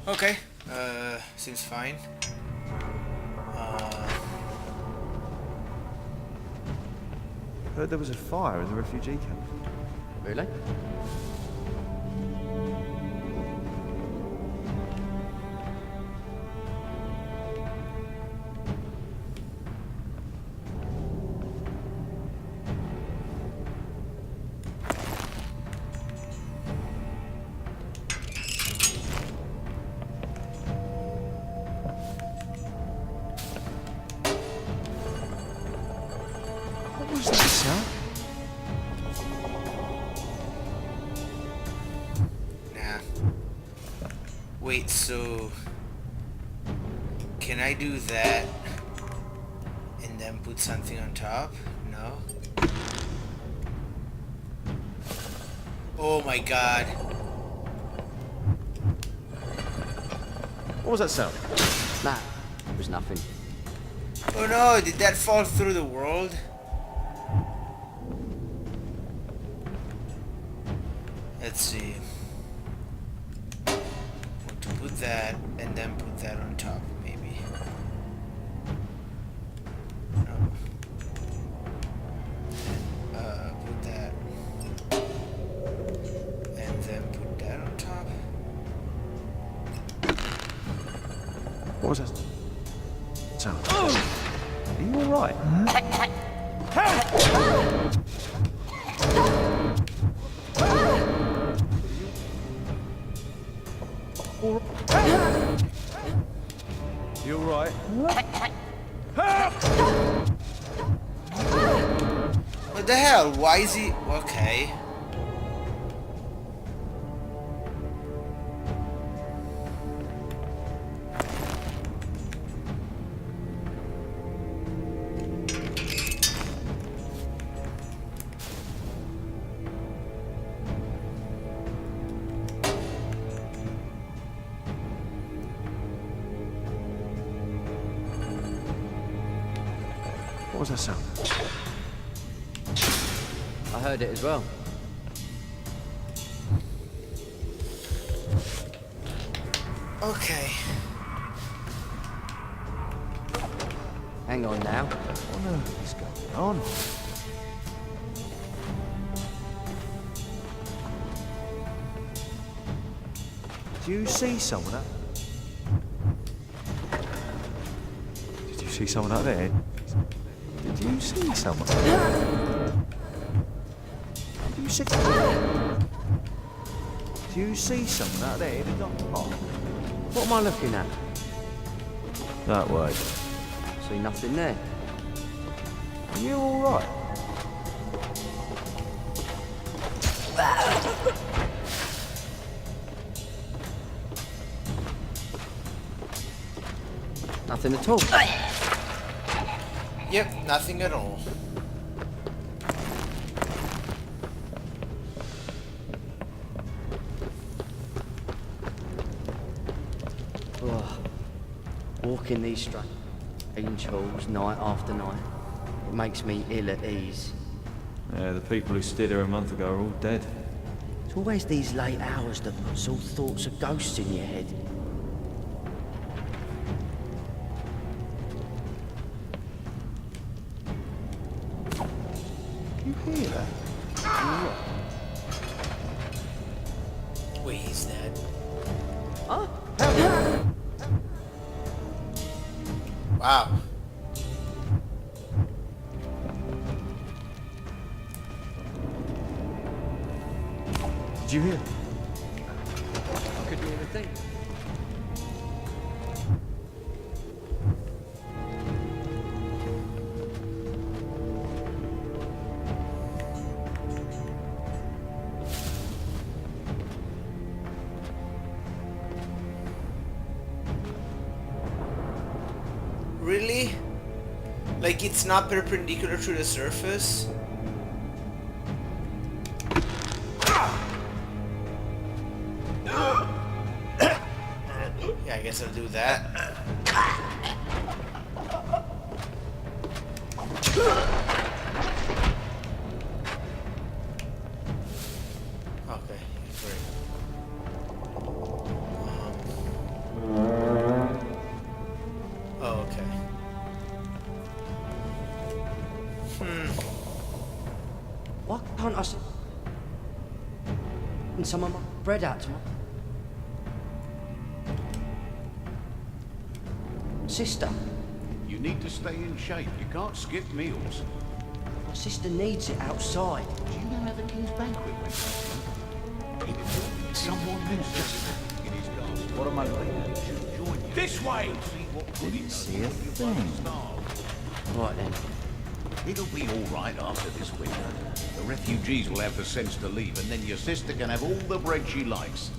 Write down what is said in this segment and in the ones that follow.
Okay, seems fine. Uh, Heard there was a fire in the refugee camp. Really? What was that sound? nah. Wait, so... Can I do that and then put something on top? No? Oh my god. What was that sound? Nah, it was nothing. Oh no, did that fall through the world? Let's see. Want to put that and then put that on top, maybe. No. Put that. And then put that on top. What was that sound? Are you alright? You alright? What the hell? Why is he... Okay. What was that sound? I heard it as well. Okay. Hang on now. What on earth is going on? Did you see someone up? Did you see someone up there? Did you see someone? Did you see? Do you see someone out there in the dock park? What am I looking at? That way. See nothing there. Are you alright? Nothing at all. Yep, nothing at all. Ugh. Walking these strange halls night after night, it makes me ill at ease. Yeah, the people who stood here a month ago are all dead. It's always these late hours that puts all thoughts of ghosts in your head. You hear that? Wait, he's dead. Huh? Wow. Did you hear? I couldn't hear a thing. Really? Like it's not perpendicular to the surface? Yeah, I guess I'll do that. Okay, great. can't I send some of my bread out to my sister? You need to stay in shape. You can't skip meals. My sister needs it outside. Do you know how the King's banquet went last month? Someone mentioned in his garden. What am I looking at? This way! Didn't see a thing. Right then. It'll be all right after this winter. The refugees will have the sense to leave, and then your sister can have all the bread she likes.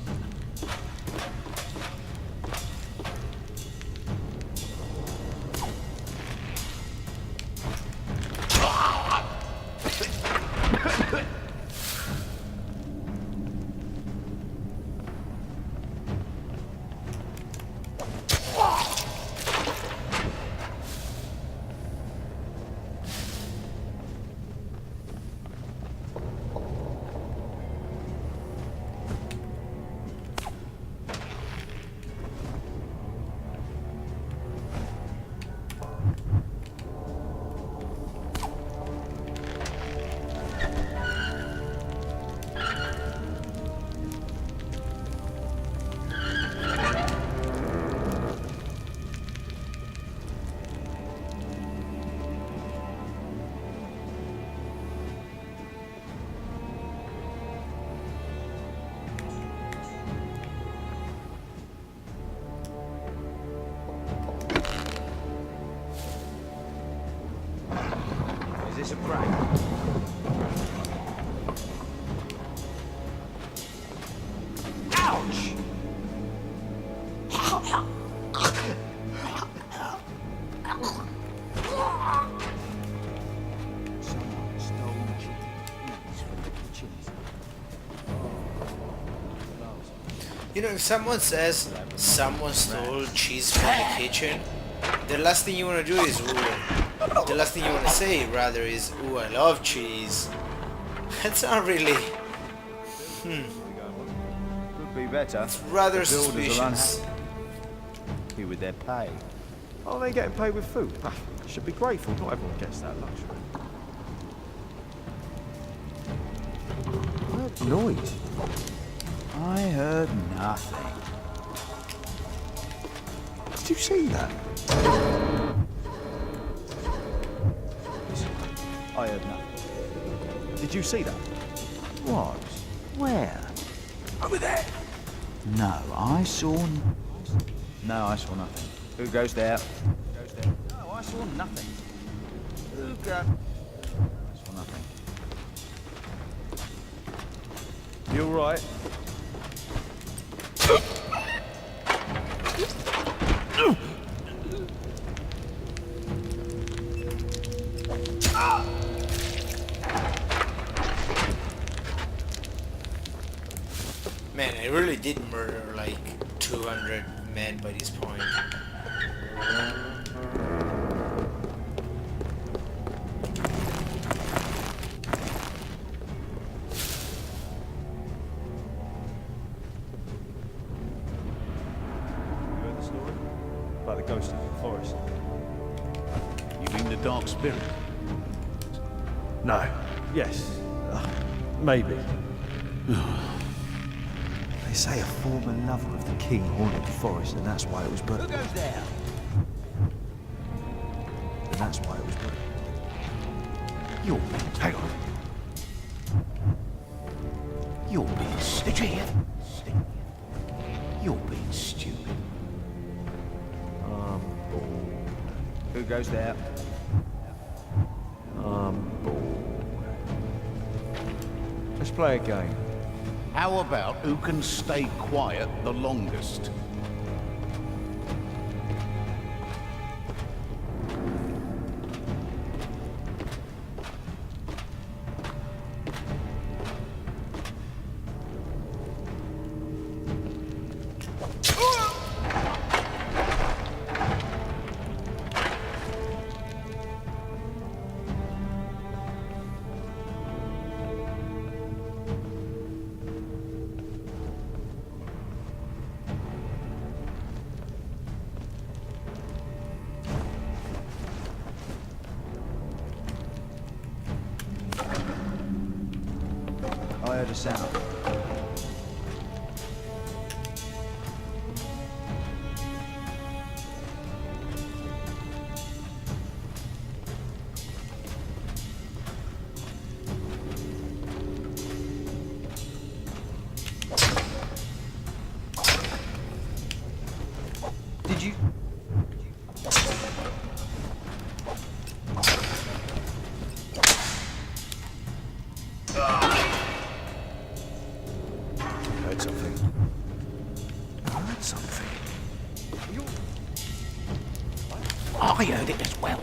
Is this a prank? Ouch! Someone stole cheese from the kitchens. You know, if someone says someone stole cheese from the kitchen, the last thing you want to do is ooh. The last thing you want to say rather is ooh, I love cheese. That's not really. Could be better. It's rather The builders are suspicious. unhappy with their pay. Oh, they getting paid with food. You should be grateful. Not everyone gets that luxury. I heard noise. I heard nothing. Did you see that? Listen, I heard nothing. Did you see that? What? Where? Over there. No, I saw. No, I saw nothing. Who goes there? No, I saw nothing. Who goes? I saw nothing. You all right? Man, I really did murder like 200 men by this point. You heard the story? About the ghost in the forest? You mean the dark spirit? No. Yes. Maybe. They say a former lover of the king haunted the forest, and that's why it was burnt. Who goes there? And that's why it was burnt. You're being... Hang on. You're being stupid. You're being stupid. Who goes there? Bored. Let's play a game. How about who can stay quiet the longest? heard a sound. Did you... Heard something. Heard something. I heard it as well.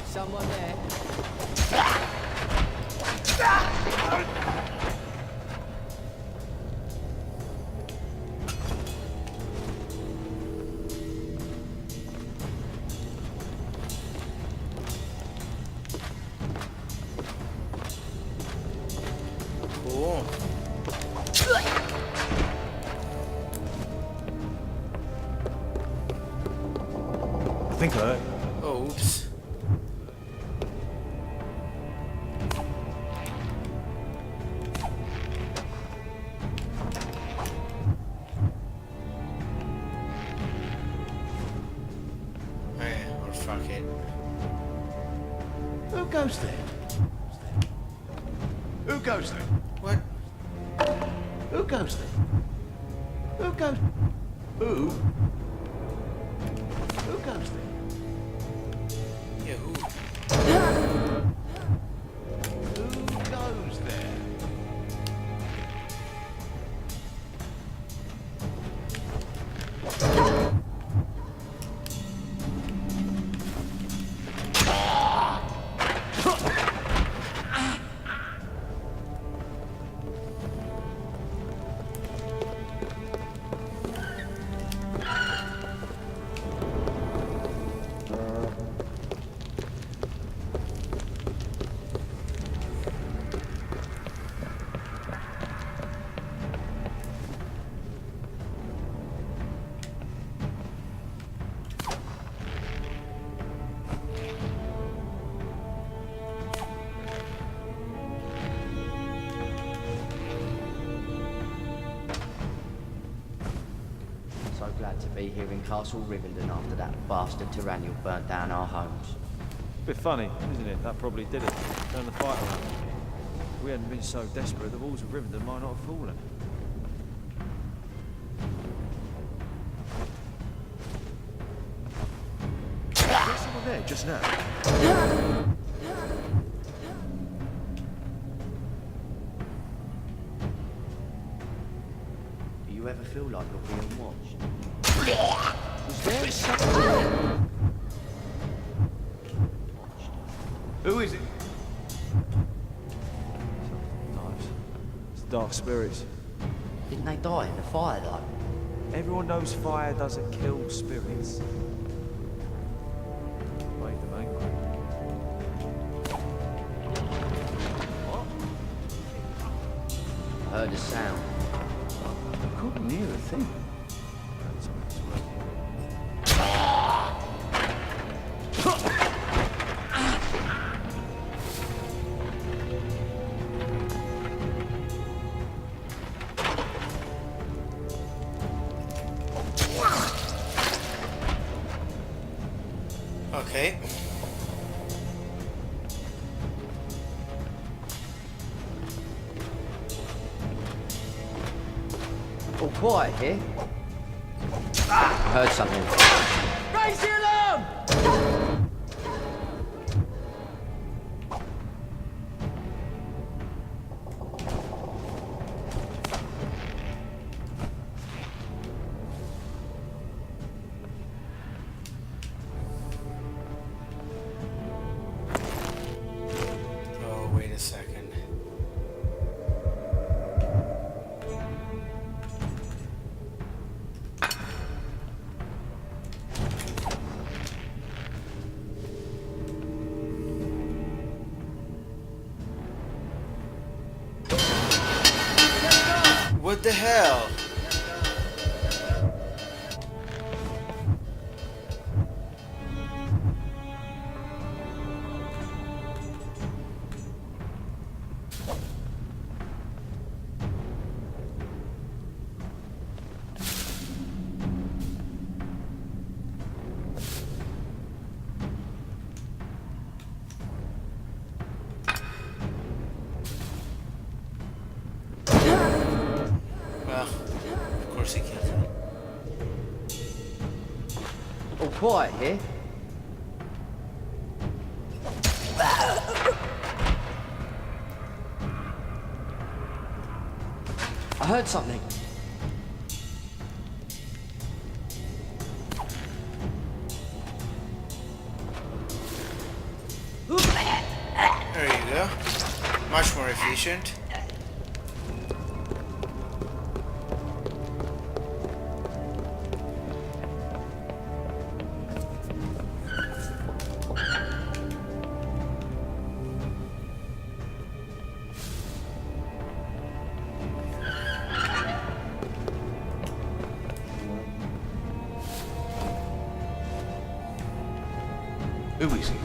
Someone there? Cool. I think I heard. Oh, oops. Or fuck it. Who goes there? Who goes there? What? Who goes there? Who goes? Who? Who goes there? Yeah, who? Who goes there? So glad to be here in Castle Rivendell after that bastard Tyrannial burnt down our homes. Bit funny, isn't it? That probably did it. Turned the fight around. If we hadn't been so desperate, the walls of Rivendell might not have fallen. There's someone there just now. Do you ever feel like you're being watched? Was there someone? Who is it? Knives. It's dark spirits. Didn't they die in the fire though? Everyone knows fire doesn't kill spirits. Made them angry. What? I heard a sound. I couldn't hear a thing. Something's working. Okay. All quiet here. I heard something. Raise the alarm! Oh, wait a second. What the hell? Of course he killed her. All quiet here. I heard something. There you go. Much more efficient. Who is he?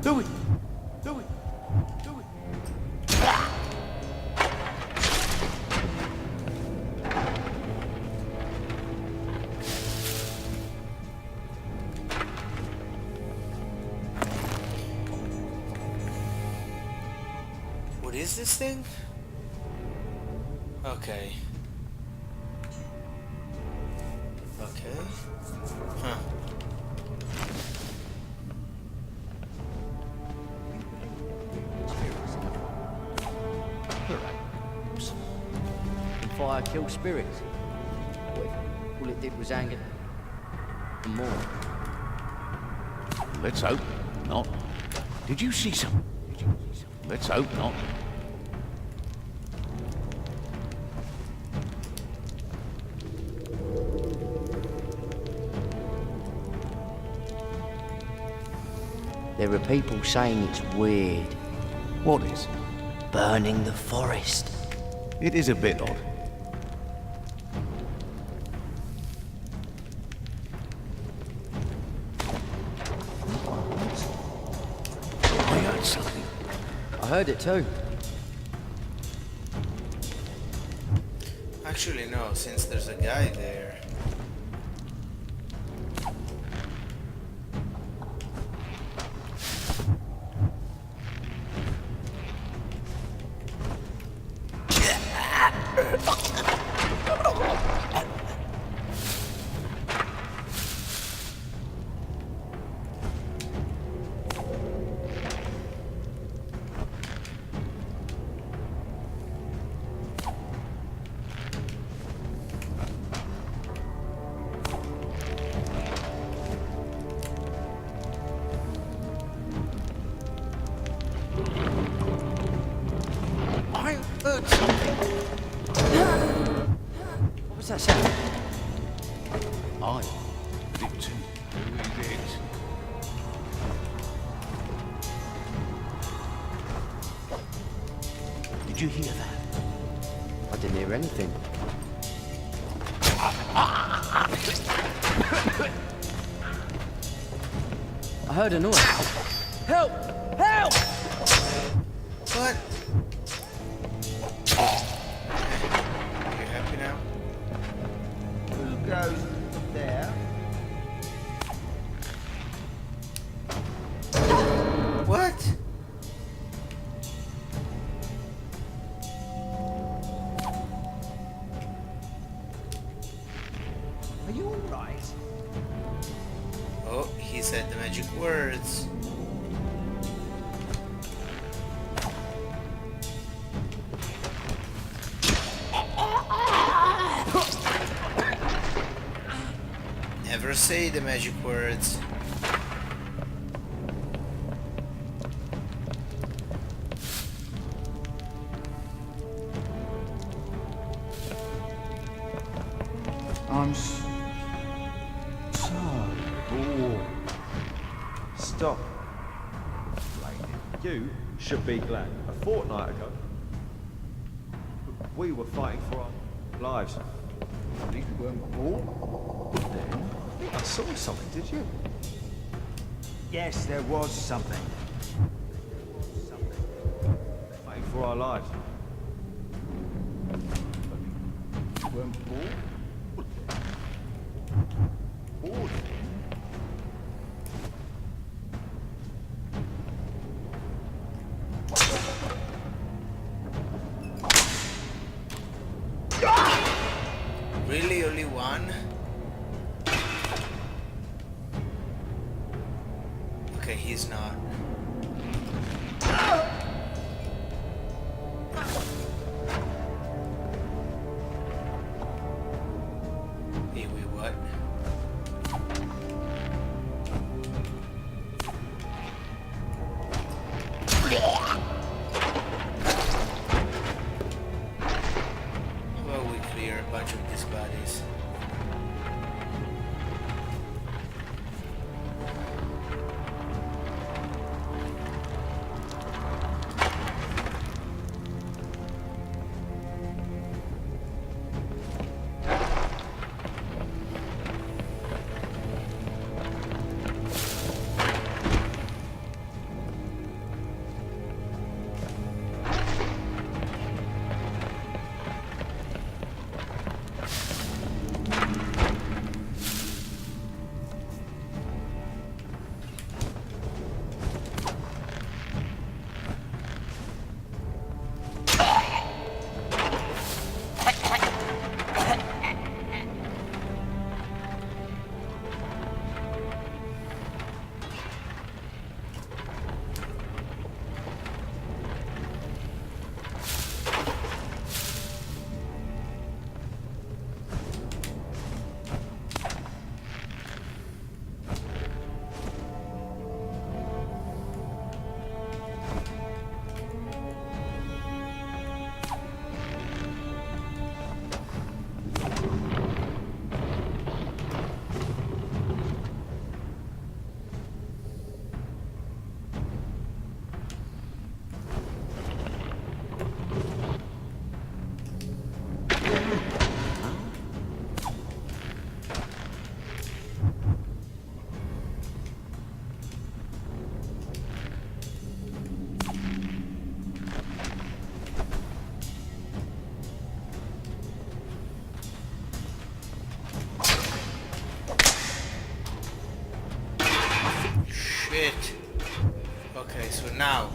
Do it! Do it! Do it! What is this thing? Okay. Okay. Huh. And fire kills spirits. All it did was anger them more. Let's hope not. Did you see some? Let's hope not. There are people saying it's weird. What is? Burning the forest. It is a bit odd. I heard something. I heard it too. Actually, no, since there's a guy there. I heard something. What was that sound? I did too. Who is it? Did you hear that? I didn't hear anything. I heard a noise. Help! Help! What? You happy now? Who goes there? What? Are you alright? Oh, he said the magic words. Never say the magic words. I'm so bored. Stop. You should be glad. A fortnight ago, we were fighting for our lives. You weren't bored then? I think I saw something, did you? Yes, there was something. Fighting for our lives. You weren't bored? Bored then? one. Okay, he's not. Hey, wait, what? How about we clear a bunch of these bodies? Shit. Okay, so now.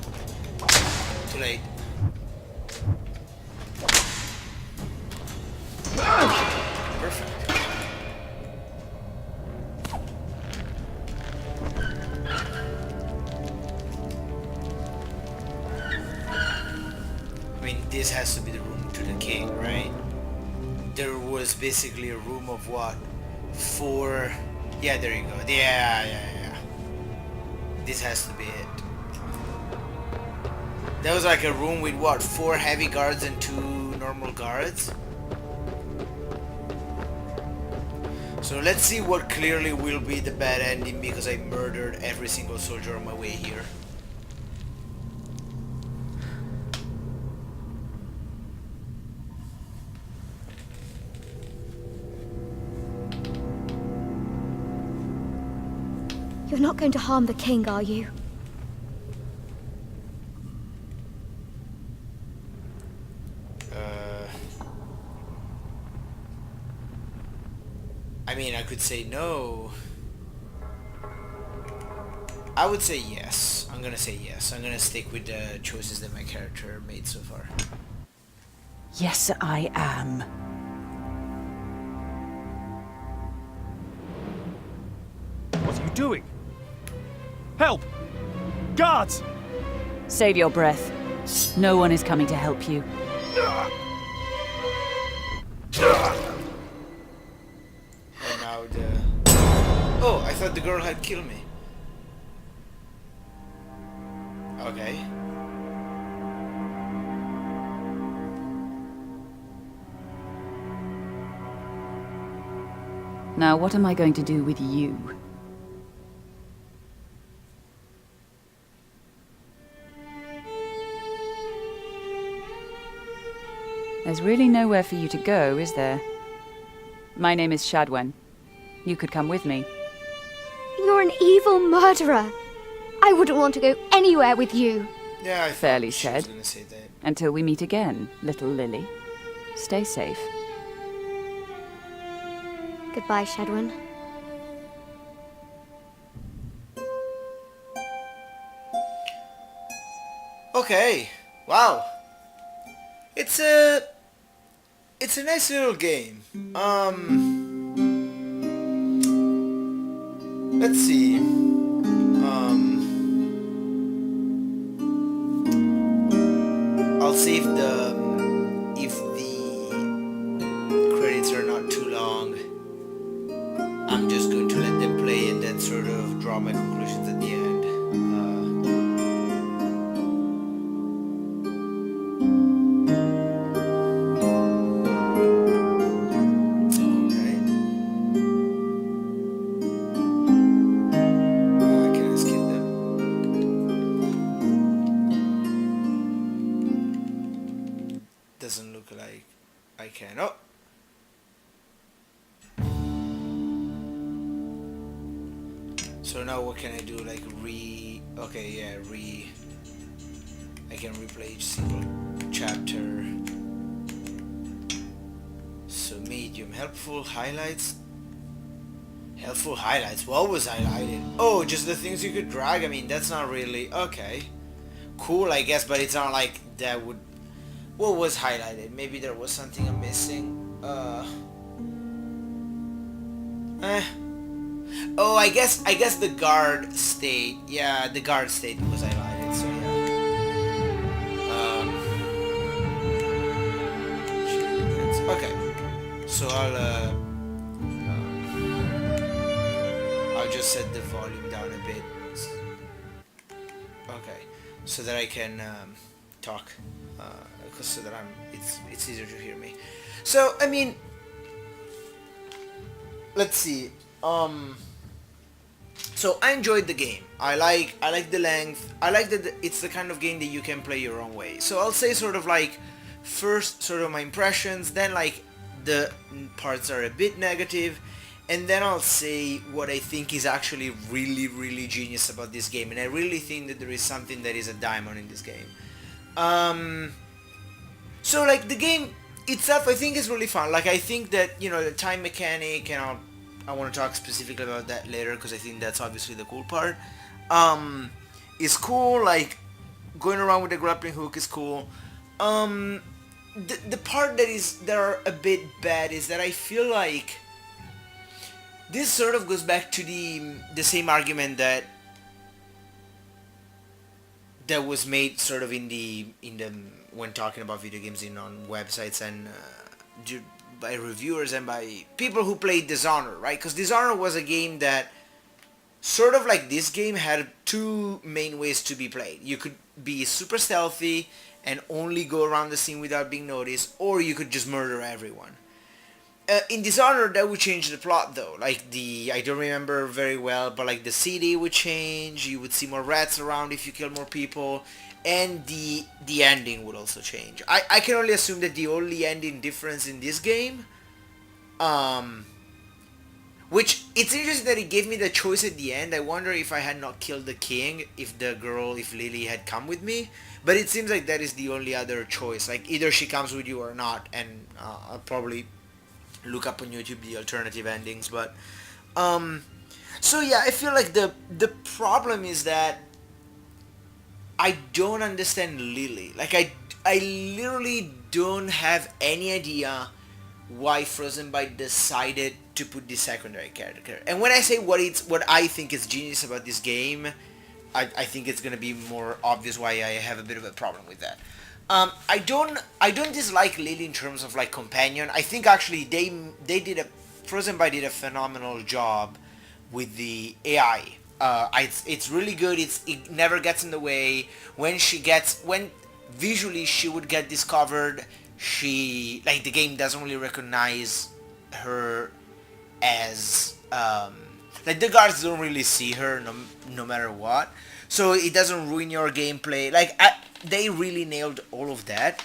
Too late. Perfect. I mean, this has to be the room to the king, right? There was basically a room of what? 4... Yeah, there you go. Yeah. This has to be it. That was like a room with what? 4 heavy guards and 2 normal guards? So let's see what clearly will be the bad ending because I murdered every single soldier on my way here. You're not going to harm the king, are you? I mean, I could say no. I would say yes. I'm gonna say yes. I'm gonna stick with the choices that my character made so far. Yes, I am. What are you doing? Help! Guards! Save your breath. No one is coming to help you. And now the... Oh, I thought the girl had killed me. Okay. Now, what am I going to do with you? There's really nowhere for you to go, is there? My name is Shadwen. You could come with me. You're an evil murderer. I wouldn't want to go anywhere with you. Yeah, I Fairly thought she was said. gonna say that. Until we meet again, little Lily. Stay safe. Goodbye, Shadwen. Okay. Wow. It's a nice little game. let's see. I'll see if the credits are not too long. I'm just going to let them play and then sort of draw my conclusions at the end. Can I skip them? Doesn't look like I can. Oh! So now what can I do? Like okay, yeah, I can replay each single chapter. So medium, helpful highlights. Helpful highlights, what was highlighted? Oh, just the things you could drag. I mean, that's not really, okay. Cool, I guess, but it's not like that would, what was highlighted? Maybe there was something I'm missing. Oh, I guess the guard state. Yeah, the guard state was highlighted. So yeah. Okay. So I'll just set the volume down a bit. Okay, so that I can talk. So that it's easier to hear me. So I mean, let's see. So I enjoyed the game. I like the length. I like that it's the kind of game that you can play your own way. So I'll say sort of like first sort of my impressions, then like the parts are a bit negative, and then I'll say what I think is actually really, really genius about this game. And I really think that there is something that is a diamond in this game. So like the game itself I think is really fun. Like I think that, you know, the time mechanic, and I want to talk specifically about that later because I think that's obviously the cool part. Is cool. Like going around with the grappling hook is cool. The part that are a bit bad is that I feel like this sort of goes back to the same argument that was made sort of in the when talking about video games on websites and by reviewers and by people who played Dishonored, right? Because Dishonored was a game that sort of like this game had two main ways to be played. You could be super stealthy and only go around the scene without being noticed, or you could just murder everyone. In Dishonored, that would change the plot though. Like I don't remember very well, but like the city would change, you would see more rats around if you kill more people, and the ending would also change. I can only assume that the only ending difference in this game, which it's interesting that it gave me the choice at the end. I wonder if I had not killed the king, if Lily had come with me, but it seems like that is the only other choice. Like either she comes with you or not, and I'll probably look up on YouTube the alternative endings, but so yeah, I feel like the problem is that I don't understand Lily. Like I literally don't have any idea why Frozenbyte decided to put this secondary character. And when I say what I think is genius about this game, I think it's gonna be more obvious why I have a bit of a problem with that. I don't dislike Lily in terms of like companion. I think actually Frozenbyte did a phenomenal job with the AI. It's really good. It never gets in the way. When visually she would get discovered, the game doesn't really recognize her as like the guards don't really see her no matter what, so it doesn't ruin your gameplay. They really nailed all of that.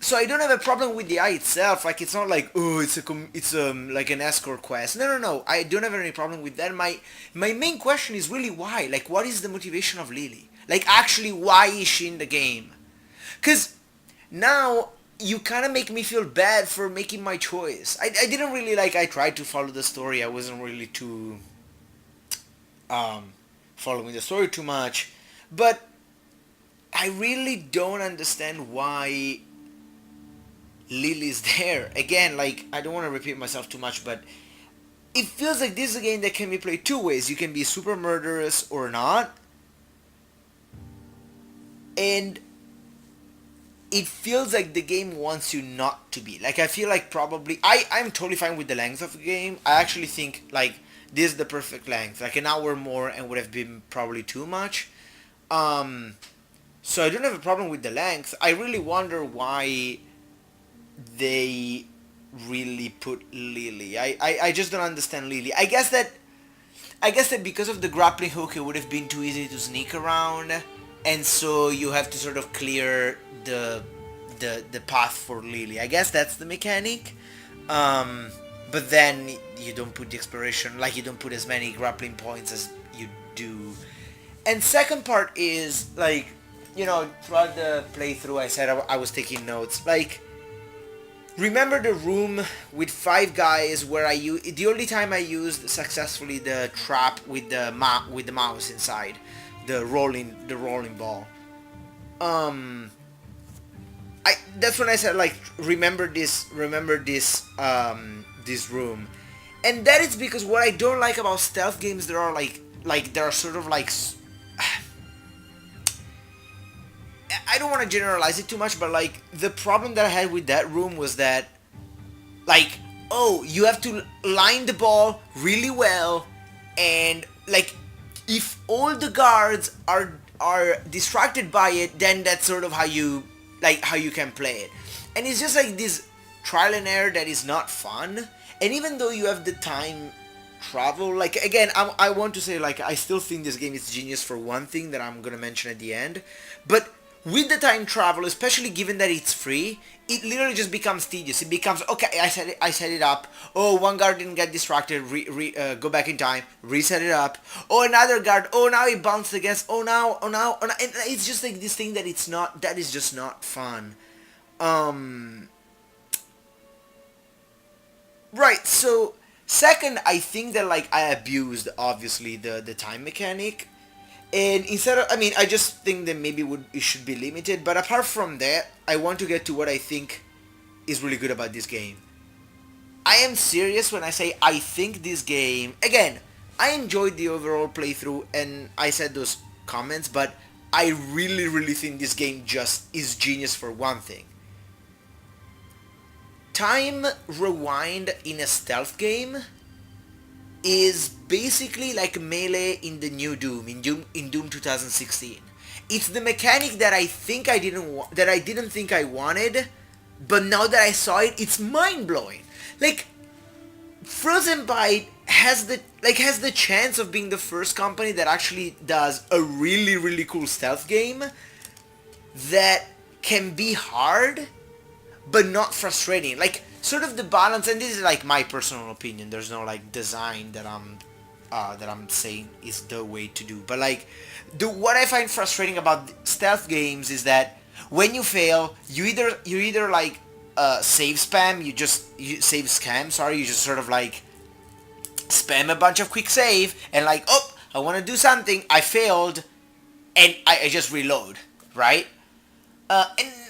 So I don't have a problem with the AI itself. Like it's not like, oh, it's like an escort quest. No. I don't have any problem with that. My main question is really why. Like, what is the motivation of Lily? Like, actually, why is she in the game? Because now you kind of make me feel bad for making my choice. I didn't really I tried to follow the story. I wasn't really too following the story too much, but I really don't understand why Lily's there. Again, like, I don't want to repeat myself too much, but it feels like this is a game that can be played two ways. You can be super murderous or not. And it feels like the game wants you not to be. Like, I feel like probably... I'm totally fine with the length of the game. I actually think, like, this is the perfect length. Like, an hour more and would have been probably too much. So I don't have a problem with the length. I really wonder why they really put Lily. I just don't understand Lily. I guess that because of the grappling hook, it would have been too easy to sneak around, and so you have to sort of clear the path for Lily. I guess that's the mechanic. But then you don't put the exploration, like you don't put as many grappling points as you do. And second part is, like, you know, throughout the playthrough I said I was taking notes. Like, remember the room with 5 guys where the only time I used successfully the trap with the mouse inside, the rolling ball. That's when I said, like, remember this room. And that is because what I don't like about stealth games, there are sort of like, I don't want to generalize it too much, but like the problem that I had with that room was that, like, oh, you have to line the ball really well, and like if all the guards are distracted by it, then that's sort of how you can play it. And it's just like this trial and error that is not fun. And even though you have the time travel, like, again, I want to say, like, I still think this game is genius for one thing that I'm gonna mention at the end, but with the time travel, especially given that it's free, it literally just becomes tedious. It becomes, okay, I set it up. Oh, one guard didn't get distracted. Go back in time. Reset it up. Oh, another guard. Oh, now he bounced against. Oh, now. And it's just like this thing that is just not fun. Right. So, second, I think that, like, I abused, obviously, the time mechanic. And instead of, I just think that maybe it should be limited. But apart from that, I want to get to what I think is really good about this game. I am serious when I say I think this game, again, I enjoyed the overall playthrough and I said those comments, but I really, really think this game just is genius for one thing. Time rewind in a stealth game is basically like Melee in the new Doom, in Doom 2016. It's the mechanic that I didn't think I wanted, but now that I saw it, it's mind-blowing. Like, Frozen Byte has the chance of being the first company that actually does a really, really cool stealth game that can be hard, but not frustrating. Like, sort of the balance, and this is like my personal opinion, there's no like design that I'm saying is the way to do, but like what I find frustrating about stealth games is that when you fail, you either like save spam, you save scam, sorry, you just sort of like spam a bunch of quick save and like, oh, I want to do something, I failed, and I just reload, right? And,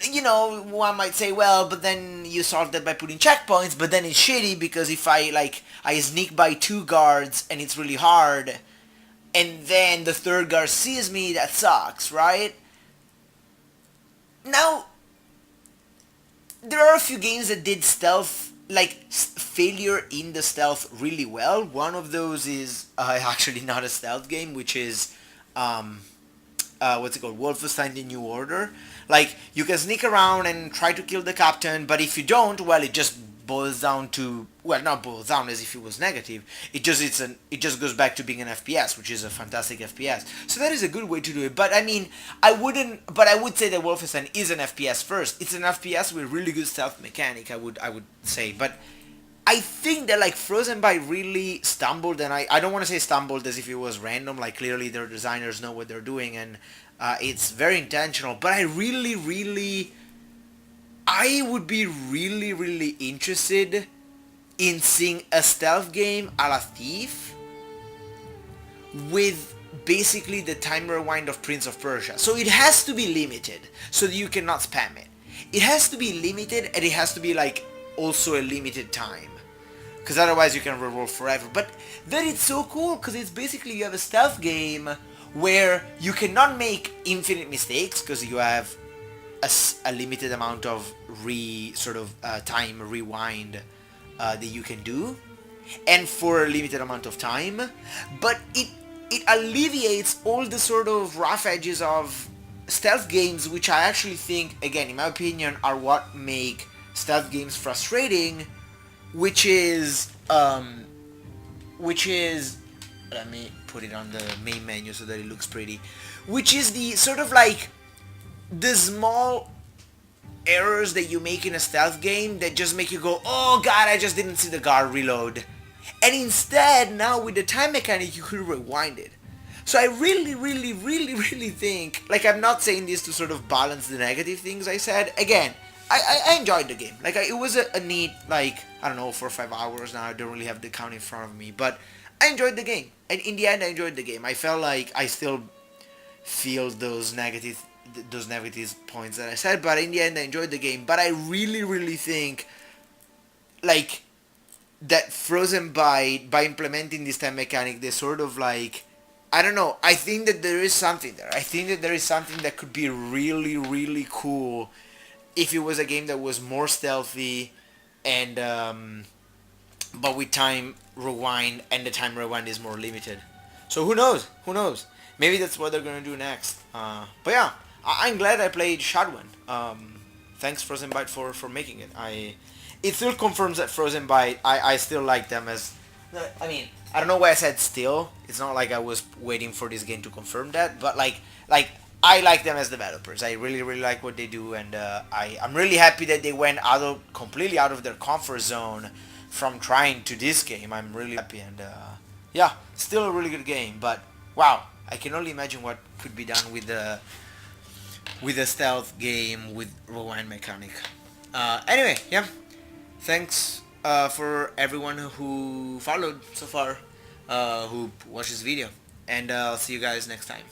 you know, one might say, well, but then you solve that by putting checkpoints, but then it's shitty because if I sneak by 2 guards and it's really hard, and then the 3rd guard sees me, that sucks, right? Now, there are a few games that did stealth, like, failure in the stealth really well. One of those is actually not a stealth game, which is, what's it called? Wolfenstein: The New Order. Like, you can sneak around and try to kill the captain, but if you don't, well, it just boils down to, well, not boils down as if it was negative. It just goes back to being an FPS, which is a fantastic FPS. So that is a good way to do it. But I mean, I would say that Wolfenstein is an FPS first. It's an FPS with really good stealth mechanic, I would say. But I think that, like, Frozen Byte really stumbled, and I don't want to say stumbled as if it was random. Like, clearly their designers know what they're doing, and it's very intentional. But I would be really, really interested in seeing a stealth game a la Thief with basically the time rewind of Prince of Persia. So it has to be limited, so that you cannot spam it. It has to be limited, and it has to be, like, also a limited time. because otherwise you can reroll forever. But then it's so cool because it's basically you have a stealth game where you cannot make infinite mistakes because you have a limited amount of time rewind that you can do, and for a limited amount of time. But it alleviates all the sort of rough edges of stealth games, which I actually think, again, in my opinion, are what make stealth games frustrating, which is let me put it on the main menu so that it looks pretty, which is the sort of like the small errors that you make in a stealth game that just make you go, oh god, I just didn't see the guard reload. And instead, now with the time mechanic, you could rewind it. So I really think, like, I'm not saying this to sort of balance the negative things I said. Again, I enjoyed the game. Like, it was a neat, like, I don't know, 4 or 5 hours now. I don't really have the count in front of me. But I enjoyed the game. And in the end, I enjoyed the game. I felt like I still feel those negative points that I said. But in the end, I enjoyed the game. But I really think, like, that Frozen by implementing this time mechanic, they sort of like, I don't know, I think that there is something there. I think that there is something that could be really cool if it was a game that was more stealthy and but with time rewind, and the time rewind is more limited. So who knows? Maybe that's what they're gonna do next. But yeah, I'm glad I played Shadwen. Thanks Frozen Byte for making it. It still confirms that Frozen Byte, I still like them as, I mean, I don't know why I said still. It's not like I was waiting for this game to confirm that, but like I like them as developers. I really like what they do, and I'm really happy that they went completely out of their comfort zone from trying to this game. I'm really happy, and yeah, still a really good game. But wow, I can only imagine what could be done with a stealth game with rewind mechanic. Anyway, yeah. Thanks for everyone who followed so far, who watched this video, and I'll see you guys next time.